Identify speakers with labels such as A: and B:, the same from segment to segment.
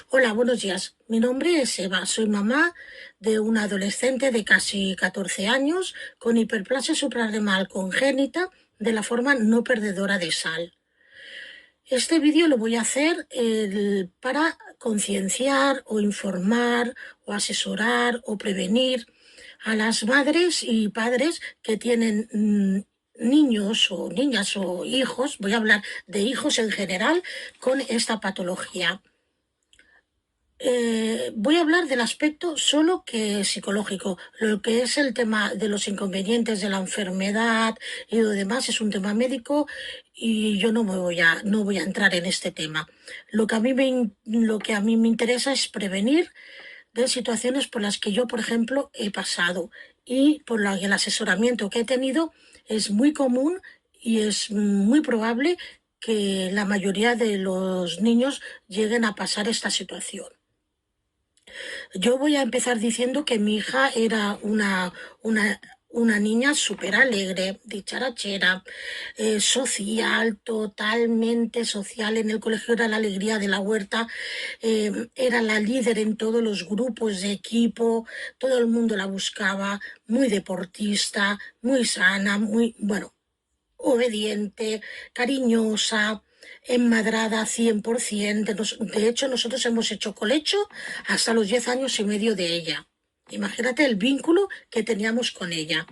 A: Hola, buenos días. Mi nombre es Eva. Soy mamá de una adolescente de casi 14 años con hiperplasia suprarrenal congénita de la forma no perdedora de sal. Este vídeo lo voy a hacer para concienciar o informar o asesorar o prevenir a las madres y padres que tienen niños o niñas o hijos, voy a hablar de hijos en general, con esta patología. Voy a hablar del aspecto solo que psicológico. Lo que es el tema de los inconvenientes de la enfermedad y lo demás es un tema médico y yo no voy a entrar en este tema. Lo que a mí me interesa es prevenir de situaciones por las que yo, por ejemplo, he pasado y por la que el asesoramiento que he tenido es muy común y es muy probable que la mayoría de los niños lleguen a pasar esta situación. Yo voy a empezar diciendo que mi hija era una niña súper alegre, dicharachera, social, totalmente social. En el colegio era la alegría de la huerta, era la líder en todos los grupos de equipo, todo el mundo la buscaba, muy deportista, muy sana, bueno, obediente, cariñosa, enmadrada 100%. De hecho, nosotros hemos hecho colecho hasta los 10 años y medio de ella. Imagínate el vínculo que teníamos con ella.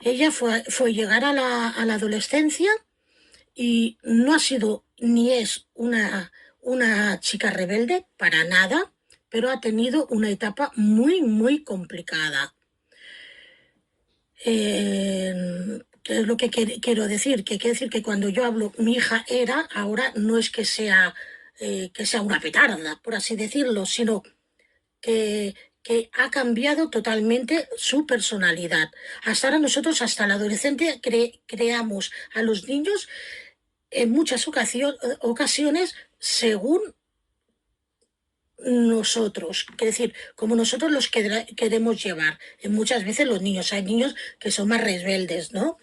A: Ella fue llegar a la adolescencia y no ha sido ni es una chica rebelde para nada, pero ha tenido una etapa muy, muy complicada. ¿Qué es lo que quiero decir? Que quiere decir que cuando yo hablo mi hija era, ahora no es que sea una petarda, por así decirlo, sino que ha cambiado totalmente su personalidad. Hasta ahora nosotros, hasta la adolescente, creamos a los niños en muchas ocasiones según nosotros, es decir, como nosotros los queremos llevar. Muchas veces los niños, hay niños que son más rebeldes, ¿no?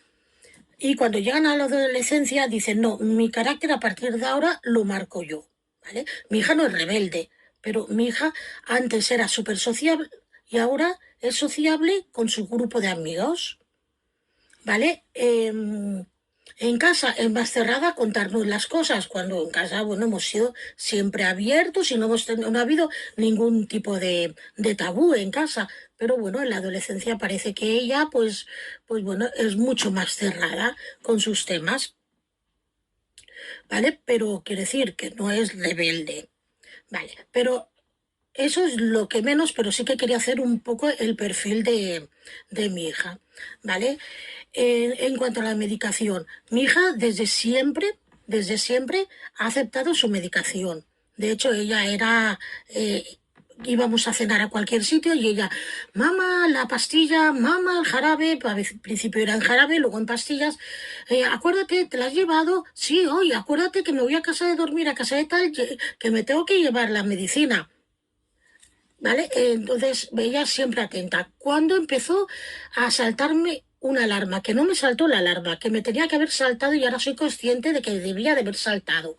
A: Y cuando llegan a la adolescencia dicen, no, mi carácter a partir de ahora lo marco yo, ¿vale? Mi hija no es rebelde, pero mi hija antes era súper sociable y ahora es sociable con su grupo de amigos, ¿vale? En casa es más cerrada a contarnos las cosas, cuando en casa, bueno, hemos sido siempre abiertos y no ha habido ningún tipo de tabú en casa. Pero bueno, en la adolescencia parece que ella, pues bueno, es mucho más cerrada con sus temas, ¿vale? Pero quiere decir que no es rebelde, ¿vale? Pero eso es lo que menos, pero sí que quería hacer un poco el perfil de mi hija, ¿vale? En cuanto a la medicación, mi hija desde siempre ha aceptado su medicación. De hecho, ella íbamos a cenar a cualquier sitio y ella, mamá, la pastilla, mamá, el jarabe, al principio era en jarabe, luego en pastillas, acuérdate, te la has llevado, sí, hoy, acuérdate que me voy a casa de dormir, a casa de tal, que me tengo que llevar la medicina. ¿Vale? Entonces, ella siempre atenta. Cuando empezó a saltarme una alarma, que no me saltó la alarma, que me tenía que haber saltado y ahora soy consciente de que debía de haber saltado.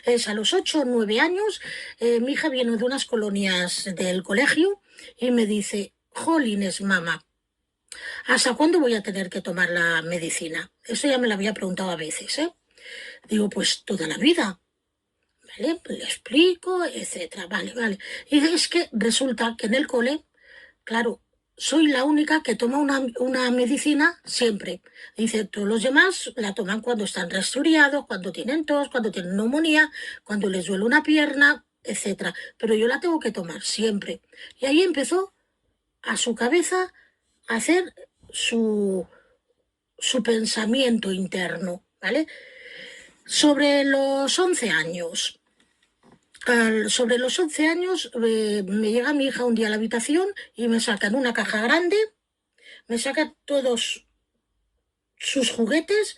A: Es a los 8 o 9 años, mi hija viene de unas colonias del colegio y me dice, jolines, mamá, ¿hasta cuándo voy a tener que tomar la medicina? Eso ya me lo había preguntado a veces, ¿eh? Digo, pues toda la vida. ¿Vale? Pues le explico, etcétera. Vale, vale. Y es que resulta que en el cole, claro, soy la única que toma una medicina siempre. Dice, todos los demás la toman cuando están resfriados, cuando tienen tos, cuando tienen neumonía, cuando les duele una pierna, etcétera. Pero yo la tengo que tomar siempre. Y ahí empezó a su cabeza a hacer su pensamiento interno, ¿vale? Sobre los 11 años. Sobre los 11 años me llega mi hija un día a la habitación y me saca en una caja grande, me saca todos sus juguetes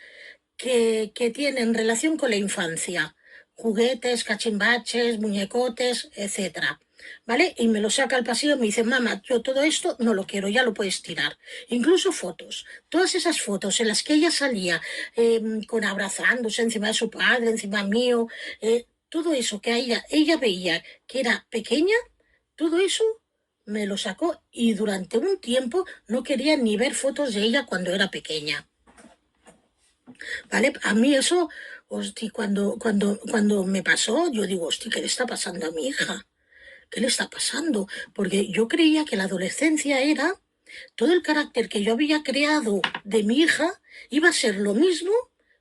A: que tienen relación con la infancia. Juguetes, cachimbaches, muñecotes, etcétera. ¿Vale? Y me lo saca al pasillo y me dice, mamá, yo todo esto no lo quiero, ya lo puedes tirar. Incluso fotos. Todas esas fotos en las que ella salía con abrazándose encima de su padre, encima mío, todo eso que ella veía que era pequeña, todo eso me lo sacó y durante un tiempo no quería ni ver fotos de ella cuando era pequeña. ¿Vale? A mí eso, hosti, cuando me pasó, yo digo, hosti, ¿qué le está pasando a mi hija? ¿Qué le está pasando? Porque yo creía que la adolescencia era todo el carácter que yo había creado de mi hija iba a ser lo mismo,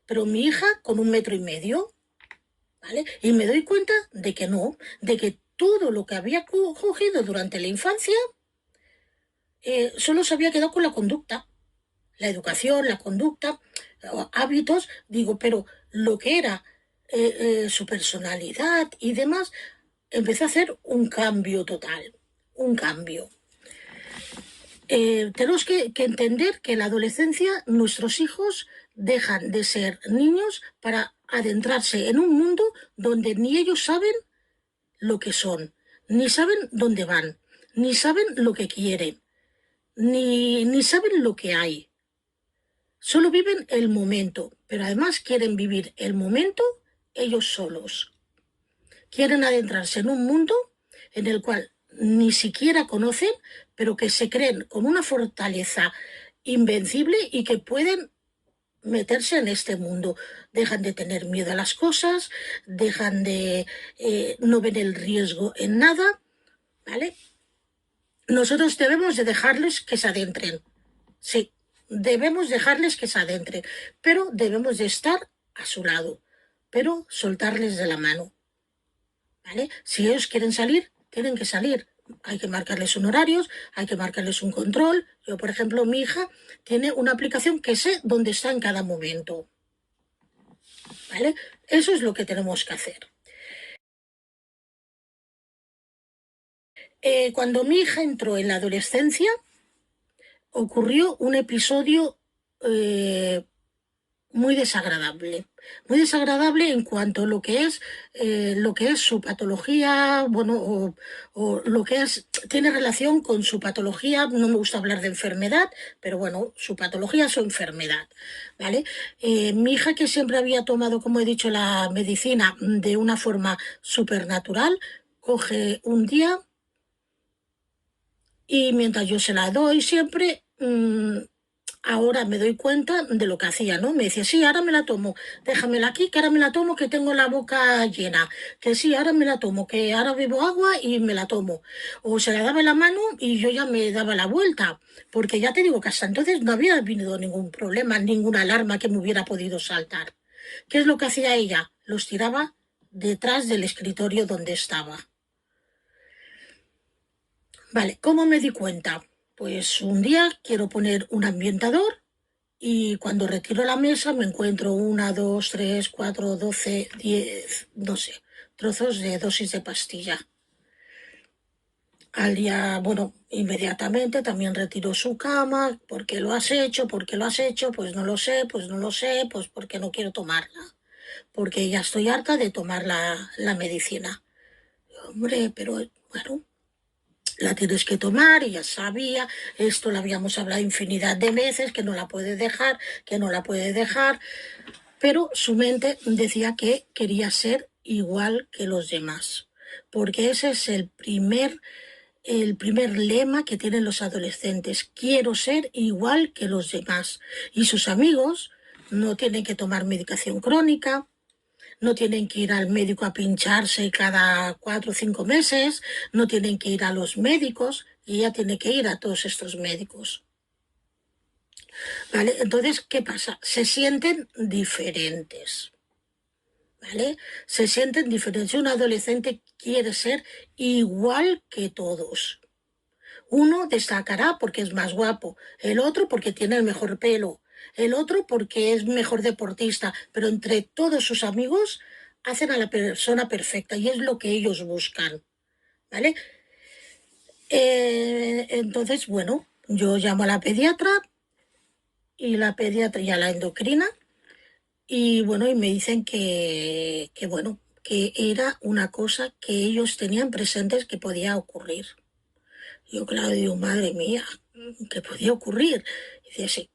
A: pero mi hija con 1,5 metros, ¿vale? Y me doy cuenta de que no, de que todo lo que había cogido durante la infancia solo se había quedado con la conducta, la educación, la conducta, hábitos, digo, pero lo que era su personalidad y demás, empecé a hacer un cambio total, un cambio. Tenemos que entender que en la adolescencia nuestros hijos dejan de ser niños para adentrarse en un mundo donde ni ellos saben lo que son, ni saben dónde van, ni saben lo que quieren, ni saben lo que hay. Solo viven el momento, pero además quieren vivir el momento ellos solos. Quieren adentrarse en un mundo en el cual ni siquiera conocen, pero que se creen con una fortaleza invencible y que pueden meterse en este mundo. Dejan de tener miedo a las cosas, dejan de no ven el riesgo en nada, ¿vale? Nosotros debemos de dejarles que se adentren. Sí, debemos dejarles que se adentren, pero debemos de estar a su lado, pero soltarles de la mano. ¿Vale? Si ellos quieren salir, tienen que salir. Hay que marcarles un horario, hay que marcarles un control. Yo, por ejemplo, mi hija tiene una aplicación que sé dónde está en cada momento. ¿Vale? Eso es lo que tenemos que hacer. Cuando mi hija entró en la adolescencia, ocurrió un episodio muy desagradable en cuanto a lo que es su patología, bueno, o lo que es, tiene relación con su patología, no me gusta hablar de enfermedad, pero bueno, su patología, su enfermedad, ¿vale? Mi hija que siempre había tomado, como he dicho, la medicina de una forma supernatural, coge un día y mientras yo se la doy siempre, ahora me doy cuenta de lo que hacía, ¿no? Me decía, sí, ahora me la tomo, déjamela aquí, que ahora me la tomo, que tengo la boca llena, que sí, ahora me la tomo, que ahora bebo agua y me la tomo. O se la daba en la mano y yo ya me daba la vuelta, porque ya te digo que hasta entonces no había venido ningún problema, ninguna alarma que me hubiera podido saltar. ¿Qué es lo que hacía ella? Los tiraba detrás del escritorio donde estaba. Vale, ¿cómo me di cuenta? Pues un día quiero poner un ambientador y cuando retiro la mesa me encuentro 1, 2, 3, 4, 12, 10, no sé, trozos de dosis de pastilla. Al día, bueno, inmediatamente también retiro su cama. ¿Por qué lo has hecho? ¿Por qué lo has hecho? Pues no lo sé, pues no lo sé, pues porque no quiero tomarla. Porque ya estoy harta de tomar la medicina. Hombre, pero bueno, la tienes que tomar y ya sabía, esto lo habíamos hablado infinidad de veces, que no la puede dejar, que no la puede dejar, pero su mente decía que quería ser igual que los demás, porque ese es el primer lema que tienen los adolescentes, quiero ser igual que los demás. Y sus amigos no tienen que tomar medicación crónica, no tienen que ir al médico a pincharse cada 4 o 5 meses, no tienen que ir a los médicos y ella tiene que ir a todos estos médicos. ¿Vale? Entonces, ¿qué pasa? Se sienten diferentes. ¿Vale? Se sienten diferentes. Un adolescente quiere ser igual que todos. Uno destacará porque es más guapo, el otro porque tiene el mejor pelo, el otro porque es mejor deportista, pero entre todos sus amigos hacen a la persona perfecta y es lo que ellos buscan, ¿vale? Entonces, bueno, yo llamo a la pediatra y la pediatra y a la endocrina y bueno, y me dicen que bueno, que era una cosa que ellos tenían presentes que podía ocurrir. Yo, claro, digo, madre mía, ¿qué podía ocurrir? Y dice, sí.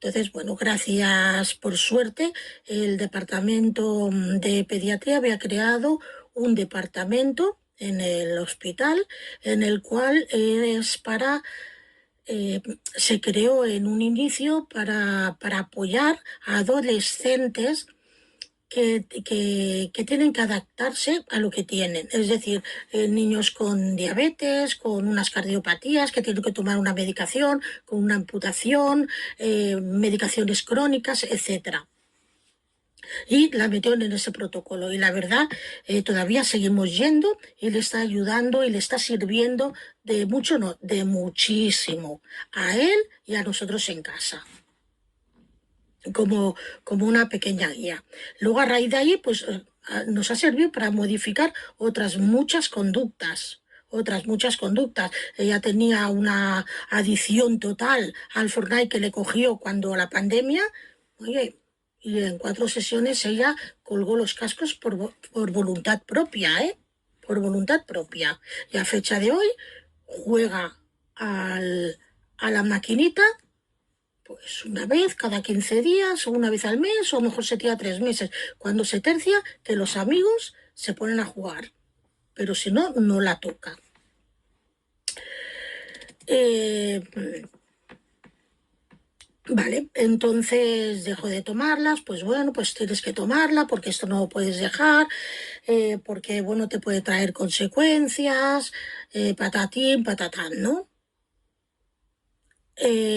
A: Entonces, bueno, gracias, por suerte, el departamento de pediatría había creado un departamento en el hospital en el cual se creó en un inicio para apoyar a adolescentes que tienen que adaptarse a lo que tienen. Es decir, niños con diabetes, con unas cardiopatías, que tienen que tomar una medicación, con una amputación, medicaciones crónicas, etcétera. Y la metieron en ese protocolo. Y la verdad, todavía seguimos yendo y le está ayudando y le está sirviendo de mucho, no, de muchísimo a él y a nosotros en casa. Como una pequeña guía. Luego, a raíz de ahí, pues nos ha servido para modificar otras muchas conductas. Otras muchas conductas. Ella tenía una adicción total al Fortnite que le cogió cuando la pandemia. Oye, y en 4 sesiones ella colgó los cascos por voluntad propia, ¿eh? Por voluntad propia. Y a fecha de hoy juega a la maquinita pues una vez cada 15 días o una vez al mes o mejor se tira 3 meses. Cuando se tercia, que los amigos se ponen a jugar, pero si no, no la toca. Vale, entonces dejo de tomarlas, pues bueno, pues tienes que tomarla porque esto no lo puedes dejar, porque bueno, te puede traer consecuencias, patatín, patatán, ¿no?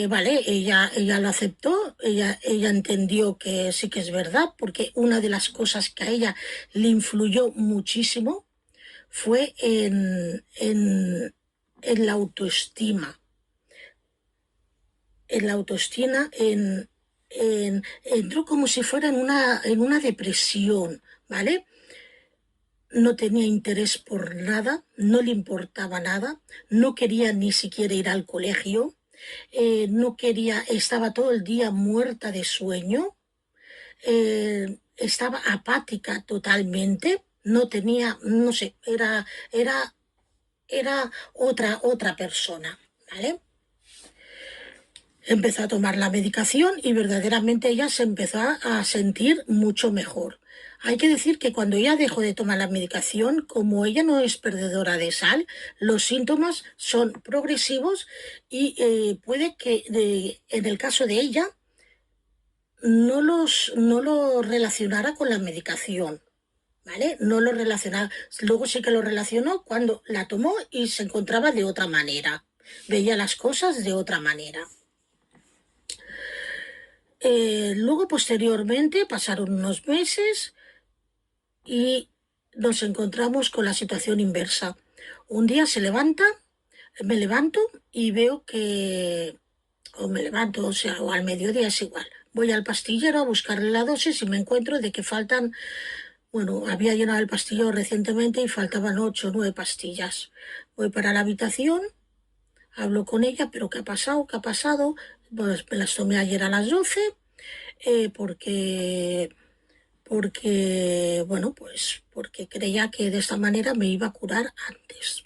A: Vale, ella lo aceptó, ella entendió que sí que es verdad, porque una de las cosas que a ella le influyó muchísimo fue en la autoestima, entró como si fuera en una depresión, ¿vale? No tenía interés por nada, no le importaba nada, no quería ni siquiera ir al colegio, no quería, estaba todo el día muerta de sueño, estaba apática totalmente, no tenía, no sé, era otra persona, ¿vale? Empezó a tomar la medicación y verdaderamente ella se empezó a sentir mucho mejor. Hay que decir que cuando ella dejó de tomar la medicación, como ella no es perdedora de sal, los síntomas son progresivos y puede que en el caso de ella no lo relacionara con la medicación, ¿vale? No lo relacionaba. Luego sí que lo relacionó cuando la tomó y se encontraba de otra manera. Veía las cosas de otra manera. Luego, posteriormente, pasaron unos meses y nos encontramos con la situación inversa. Un día me levanto y veo que, o me levanto, o sea, o al mediodía es igual. Voy al pastillero a buscarle la dosis y me encuentro de que faltan, bueno, había llenado el pastillero recientemente y faltaban 8 o 9 pastillas. Voy para la habitación, hablo con ella, pero ¿qué ha pasado? ¿Qué ha pasado? Pues me las tomé ayer a las 12 porque, bueno, pues porque creía que de esta manera me iba a curar antes.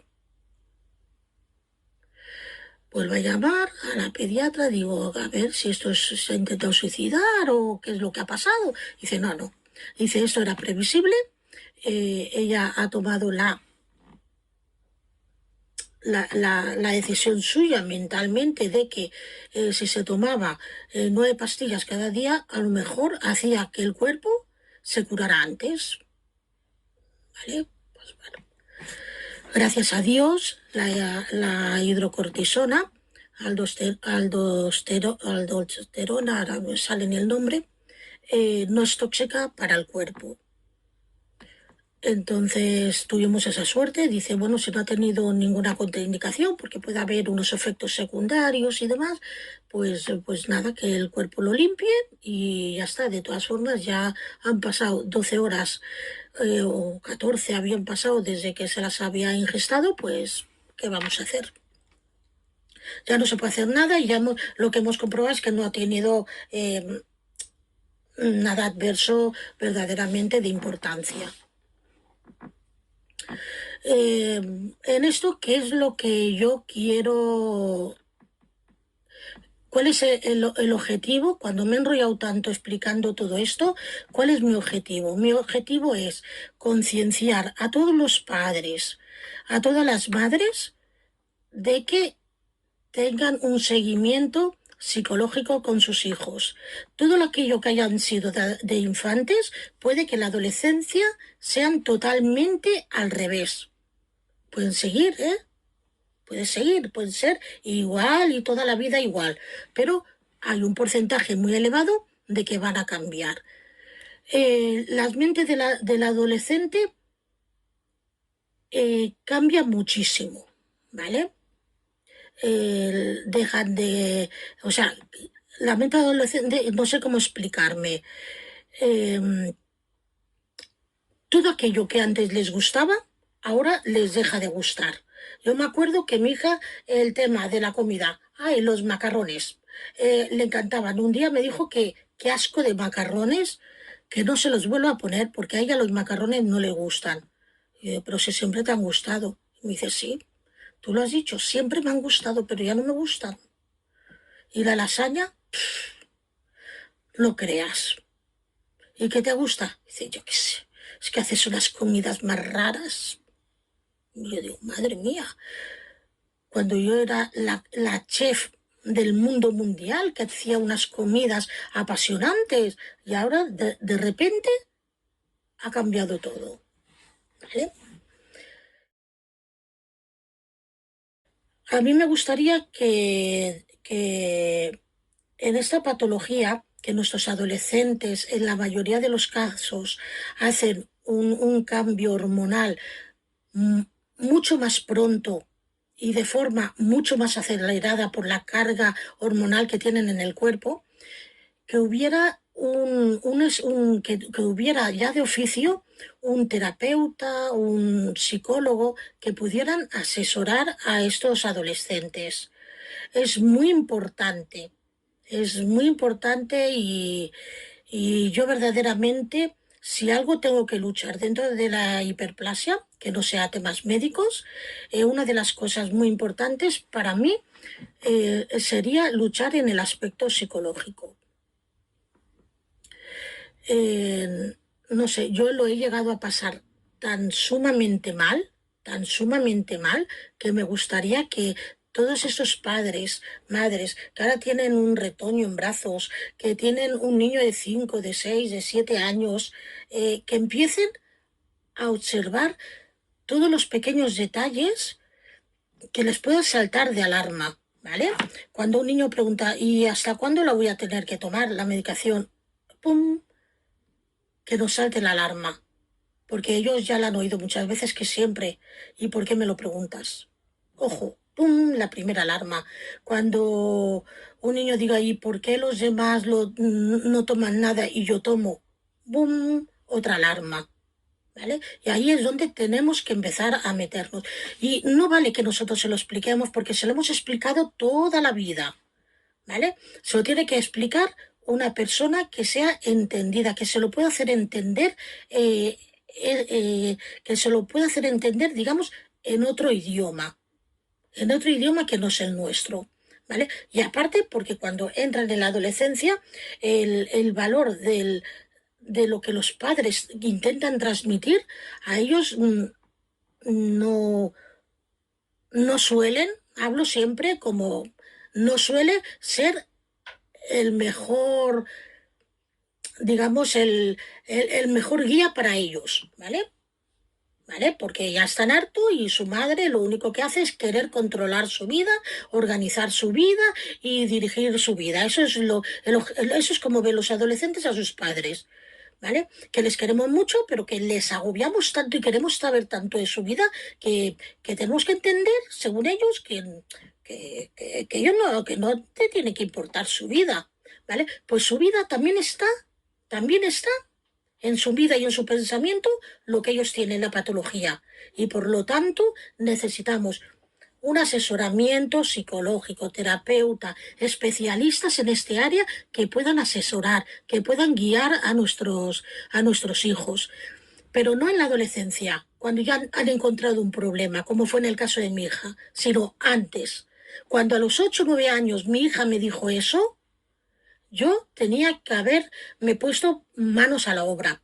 A: Vuelvo a llamar a la pediatra, digo, a ver si se ha intentado suicidar o qué es lo que ha pasado. Dice, no, no. Dice, esto era previsible. Ella ha tomado la decisión suya mentalmente de que si se tomaba 9 pastillas cada día, a lo mejor hacía que el cuerpo se curara antes. ¿Vale? Pues bueno. Gracias a Dios, la hidrocortisona, aldosterona, ahora me sale en el nombre, no es tóxica para el cuerpo. Entonces tuvimos esa suerte, dice, bueno, si no ha tenido ninguna contraindicación, porque puede haber unos efectos secundarios y demás, pues nada, que el cuerpo lo limpie y ya está. De todas formas, ya han pasado 12 horas o 14 habían pasado desde que se las había ingestado, pues, ¿qué vamos a hacer? Ya no se puede hacer nada y lo que hemos comprobado es que no ha tenido nada adverso verdaderamente de importancia. En esto, ¿qué es lo que yo quiero ¿Cuál es el objetivo? Cuando me he enrollado tanto explicando todo esto, ¿cuál es mi objetivo? Mi objetivo es concienciar a todos los padres, a todas las madres, de que tengan un seguimiento psicológico con sus hijos. Todo aquello que hayan sido de infantes puede que en la adolescencia sean totalmente al revés. Pueden seguir, ¿eh? Puede seguir, pueden ser igual y toda la vida igual, pero hay un porcentaje muy elevado de que van a cambiar. Las mentes del adolescente cambian muchísimo, ¿vale? Dejan de, o sea, la mente adolescente, no sé cómo explicarme. Eh, Todo aquello que antes les gustaba, ahora les deja de gustar. Yo me acuerdo que mi hija, el tema de la comida, ay, los macarrones, le encantaban. Un día me dijo que qué asco de macarrones, que no se los vuelvo a poner porque a ella los macarrones no le gustan. Y yo, pero si siempre te han gustado. Y me dice, sí, tú lo has dicho, siempre me han gustado, pero ya no me gustan. Y la lasaña, no creas. ¿Y qué te gusta? Dice, yo qué sé, es que haces unas comidas más raras. Y yo digo, madre mía, cuando yo era la chef del mundo mundial, que hacía unas comidas apasionantes, y ahora de repente ha cambiado todo, ¿vale? A mí me gustaría que en esta patología, que nuestros adolescentes, en la mayoría de los casos, hacen un cambio hormonal mm, mucho más pronto y de forma mucho más acelerada por la carga hormonal que tienen en el cuerpo, que hubiera que hubiera ya de oficio un terapeuta, un psicólogo que pudieran asesorar a estos adolescentes. Es muy importante y yo verdaderamente, si algo tengo que luchar dentro de la hiperplasia, que no sea temas médicos, una de las cosas muy importantes para mí sería luchar en el aspecto psicológico. Eh, no sé, yo lo he llegado a pasar tan sumamente mal, que me gustaría que todos esos padres, madres, que ahora tienen un retoño en brazos, que tienen un niño de 5 de 6 de 7 años, que empiecen a observar todos los pequeños detalles que les puedan saltar de alarma, ¿vale? Cuando un niño pregunta, ¿y hasta cuándo la voy a tener que tomar la medicación? ¡Pum! Que nos salte la alarma, porque ellos ya la han oído muchas veces que siempre. ¿Y por qué me lo preguntas? Ojo, ¡pum! La primera alarma. Cuando un niño diga, ¿y por qué los demás no toman nada y yo tomo? ¡Bum! Otra alarma. ¿Vale? Y ahí es donde tenemos que empezar a meternos. Y no vale que nosotros se lo expliquemos porque se lo hemos explicado toda la vida. ¿Vale? Se lo tiene que explicar una persona que sea entendida, que se lo pueda hacer entender, que se lo pueda hacer entender, digamos, en otro idioma que no es el nuestro. ¿Vale? Y aparte, porque cuando entran en la adolescencia, el valor de lo que los padres intentan transmitir, a ellos no, no suelen, hablo siempre como no suele ser el mejor, digamos, el mejor guía para ellos, ¿vale? ¿Vale? Porque ya están harto y su madre lo único que hace es querer controlar su vida, organizar su vida y dirigir su vida. Eso es eso es como ven los adolescentes a sus padres. ¿Vale? Que les queremos mucho, pero que les agobiamos tanto y queremos saber tanto de su vida que tenemos que entender, según ellos, que ellos no, que no te tiene que importar su vida, ¿vale? Pues su vida también está en su vida y en su pensamiento lo que ellos tienen, la patología. Y por lo tanto necesitamos un asesoramiento psicológico, terapeuta, especialistas en este área que puedan asesorar, que puedan guiar a nuestros hijos, pero no en la adolescencia, cuando ya han encontrado un problema, como fue en el caso de mi hija, sino antes. Cuando a los 8 o 9 años mi hija me dijo eso, yo tenía que haberme puesto manos a la obra.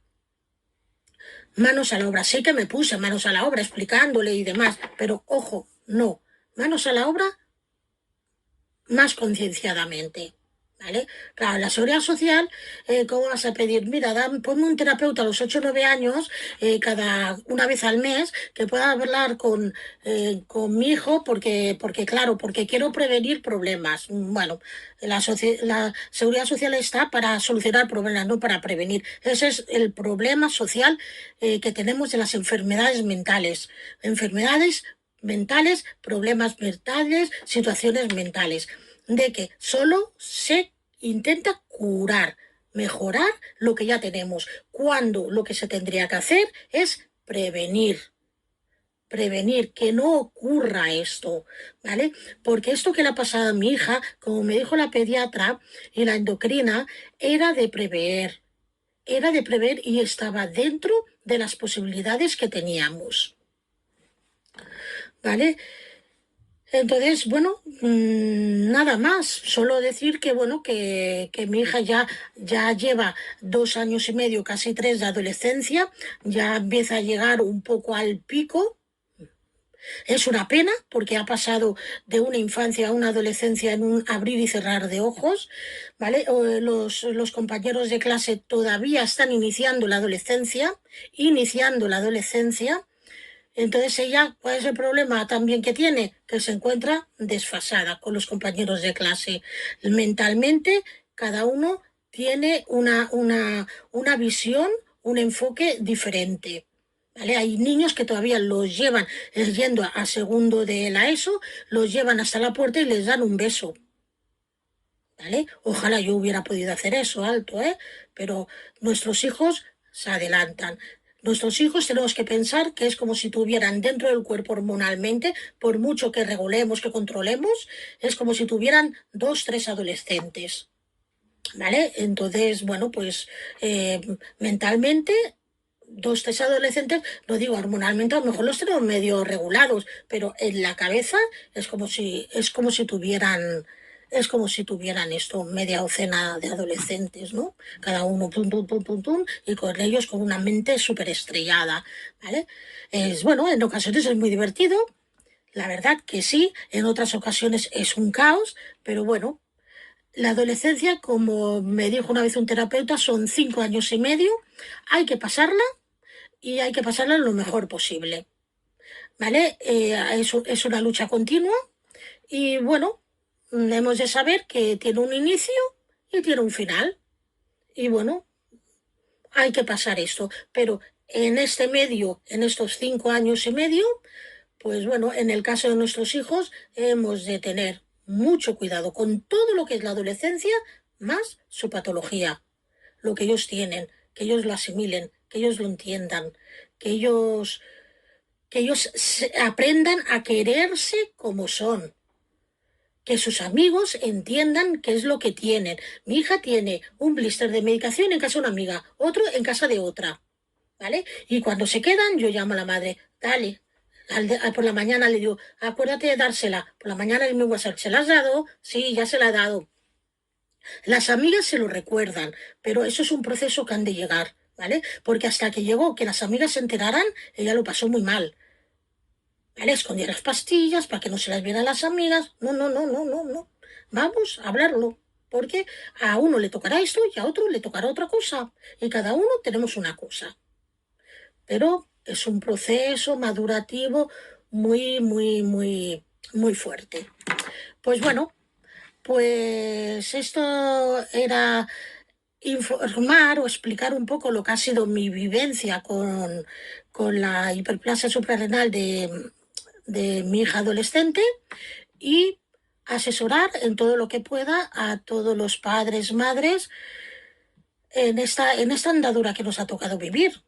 A: Manos a la obra. Sí que me puse manos a la obra explicándole y demás, pero ojo, no. Manos a la obra más concienciadamente. ¿Vale? Claro, la seguridad social, ¿cómo vas a pedir? Mira, ponme un terapeuta a los 8 o 9 años, cada una vez al mes, que pueda hablar con mi hijo, claro, porque quiero prevenir problemas. Bueno, la seguridad social está para solucionar problemas, no para prevenir. Ese es el problema social que tenemos de las enfermedades mentales. Enfermedades mentales, problemas mentales, situaciones mentales, de que solo se intenta curar, mejorar lo que ya tenemos, cuando lo que se tendría que hacer es prevenir que no ocurra esto, ¿vale? Porque esto que le ha pasado a mi hija, como me dijo la pediatra y la endocrina, era de prever y estaba dentro de las posibilidades que teníamos, ¿vale? Entonces, bueno, nada más, solo decir que, bueno, que mi hija ya lleva 2 años y medio, casi 3 de adolescencia, ya empieza a llegar un poco al pico. Es una pena porque ha pasado de una infancia a una adolescencia en un abrir y cerrar de ojos, ¿vale? Los compañeros de clase todavía están iniciando la adolescencia. Entonces ella, ¿cuál es el problema también que tiene? Que se encuentra desfasada con los compañeros de clase. Mentalmente, cada uno tiene una visión, un enfoque diferente. ¿Vale? Hay niños que todavía los llevan yendo a segundo de la ESO, los llevan hasta la puerta y les dan un beso. ¿Vale? Ojalá yo hubiera podido hacer eso, alto, ¿eh? Pero nuestros hijos se adelantan. Nuestros hijos tenemos que pensar que es como si tuvieran dentro del cuerpo hormonalmente, por mucho que regulemos, que controlemos, es como si tuvieran 2, 3 adolescentes. ¿Vale? Entonces, bueno, pues mentalmente, 2, 3 adolescentes, no digo hormonalmente, a lo mejor los tenemos medio regulados, pero en la cabeza es como si tuvieran esto, media docena de adolescentes, ¿no? Cada uno, pum, pum, pum, pum, pum, y con ellos con una mente súper estrellada, ¿vale? Bueno, en ocasiones es muy divertido, la verdad que sí, en otras ocasiones es un caos, pero bueno, la adolescencia, como me dijo una vez un terapeuta, son 5 años y medio, hay que pasarla y hay que pasarla lo mejor posible, ¿vale? Es una lucha continua y bueno, hemos de saber que tiene un inicio y tiene un final. Y bueno, hay que pasar esto. Pero en este medio, en estos 5 años y medio, pues bueno, en el caso de nuestros hijos, hemos de tener mucho cuidado con todo lo que es la adolescencia, más su patología, lo que ellos tienen, que ellos lo asimilen, que ellos lo entiendan, que ellos aprendan a quererse como son, que sus amigos entiendan qué es lo que tienen. Mi hija tiene un blister de medicación en casa de una amiga, otro en casa de otra, ¿vale? Y cuando se quedan, yo llamo a la madre, dale. Por la mañana le digo, acuérdate de dársela. Por la mañana en mi WhatsApp, ¿se la has dado? Sí, ya se la ha dado. Las amigas se lo recuerdan, pero eso es un proceso que han de llegar, ¿vale? Porque hasta que llegó, que las amigas se enteraran, ella lo pasó muy mal. ¿Vale? Escondía las pastillas para que no se las vieran las amigas. No, no, no, no, no, no. Vamos a hablarlo. Porque a uno le tocará esto y a otro le tocará otra cosa. Y cada uno tenemos una cosa. Pero es un proceso madurativo muy, muy, muy, muy fuerte. Pues bueno, pues esto era informar o explicar un poco lo que ha sido mi vivencia con la hiperplasia suprarrenal de mi hija adolescente y asesorar en todo lo que pueda a todos los padres, madres en esta andadura que nos ha tocado vivir,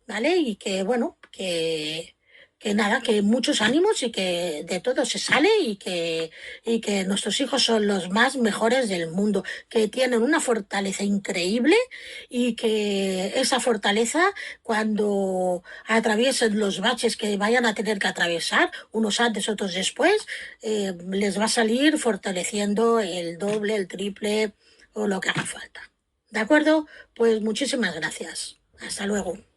A: ¿vale? Y que, bueno, que que nada, que muchos ánimos y que de todo se sale y que nuestros hijos son los más mejores del mundo, que tienen una fortaleza increíble y que esa fortaleza, cuando atraviesen los baches que vayan a tener que atravesar, unos antes, otros después, les va a salir fortaleciendo el doble, el triple o lo que haga falta. ¿De acuerdo? Pues muchísimas gracias. Hasta luego.